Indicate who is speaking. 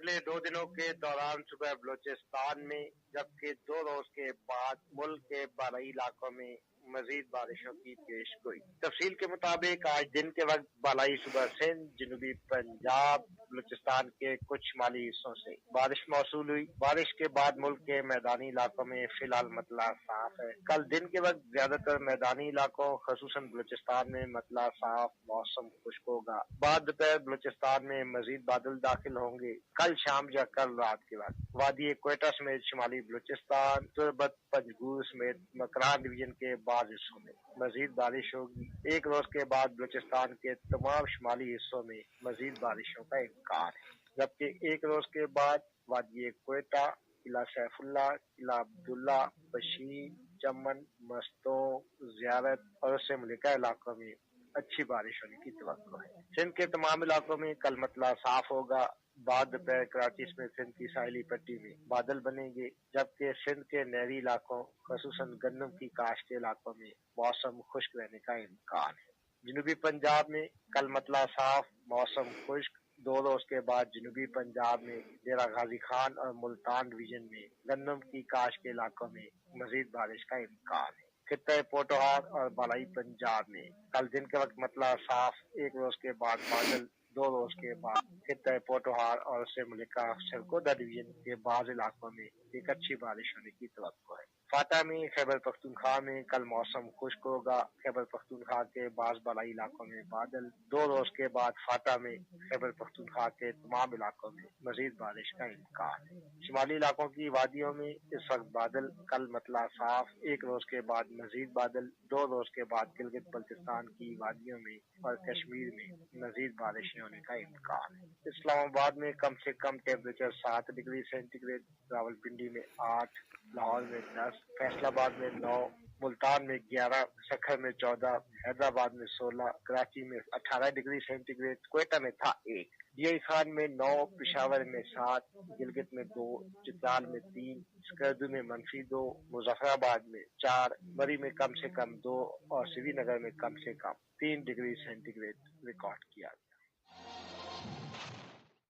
Speaker 1: पिछले 2 दिनों के दौरान सुबह बलूचिस्तान में जबकि 2 रोज के बाद मुल्क के बालाई इलाकों में मजीद बारिशों की पेशगोई। तफसील के मुताबिक आज दिन के वक्त बालाई सूबा सिंध, जनूबी पंजाब, बलूचिस्तान के कुछ शुमाली हिस्सों से बारिश मौसूल हुई। बारिश के बाद मुल्क के मैदानी इलाकों में फिलहाल मतला साफ है। कल दिन के वक्त ज्यादातर मैदानी इलाकों खसूसन बलूचिस्तान में मतला साफ, मौसम खुश्क होगा। बाद दोपहर बलूचिस्तान में मजीद बादल दाखिल होंगे। कल शाम या कल रात के बाद वादी क्वेटा समेत शुमाली बलूचिस्तान, तुर्बत, पंजगूर समेत मकरान डिवीजन के बाज़ हिस्सों में मजीद बारिश होगी। एक रोज के बाद बलूचिस्तान के तमाम शुमाली हिस्सों में मजीद बारिशों का इम्कान है, जबकि एक रोज के बाद वादी क्वेटा, किला सैफुल्ला, किला अब्दुल्ला, बशीर, चमन, मस्तों, जियारत और उससे मुलिका इलाकों में अच्छी बारिश होने की तवक्को है। सिंध के तमाम इलाकों में कल मतला साफ होगा। बाद दोपहर कराची में सिंध की साहिली पट्टी में बादल बनेंगे, जबकि सिंध के नहरी इलाकों खसूसन गन्नम की काश्त के इलाकों में मौसम खुश्क रहने का इम्कान है। जनूबी पंजाब में कल मतला साफ, मौसम खुश्क। 2 रोज के बाद जनूबी पंजाब में डेरा गाजी खान और मुल्तान डिवीजन में गन्नम की काश्त के इलाकों में मजीद बारिश का इम्कान है। खित्ते पोटोहार और बालाई पंजाब में कल दिन के वक्त मतला साफ, एक रोज के बाद बादल। 2 रोज के बाद खित्ते पोटोहार और उससे मुलिका सरगोदा डिवीजन के बाज़ इलाकों में एक अच्छी बारिश होने की तवक्को है। फाटा में खैबर पख्तूनख्वा में कल मौसम खुश्क होगा। खैबर पख्तूनख्वा के बाज़ बालाई इलाकों में बादल। 2 रोज के बाद फाटा में खैबर पख्तूनख्वा के तमाम इलाकों में मजीद बारिश का इम्कान है। शुमाली इलाकों की वादियों में इस वक्त बादल, कल मतला साफ, एक रोज के बाद मजीद बादल। 2 रोज के बाद गिलगित बल्तिस्तान की वादियों में और कश्मीर में मजीद बारिशें होने का इम्कान है। इस्लामाबाद में कम से कम टेम्परेचर 7 डिग्री सेंटीग्रेड, रावलपिंडी में 8, लाहौर में 10, फैसलाबाद में 9, मुल्तान में 11, सखर में 14, हैदराबाद में 16, कराची में 18 डिग्री सेंटीग्रेड, क्वेटा में था 1, डीआई खान में 9, पिशावर में 7, गिलगित में 2, चित्राल में 3, स्कर्दू में -2, मुजफ्फराबाद में 4, मरी में कम से कम 2 और श्रीनगर में कम से कम 3 डिग्री सेंटीग्रेड रिकॉर्ड किया।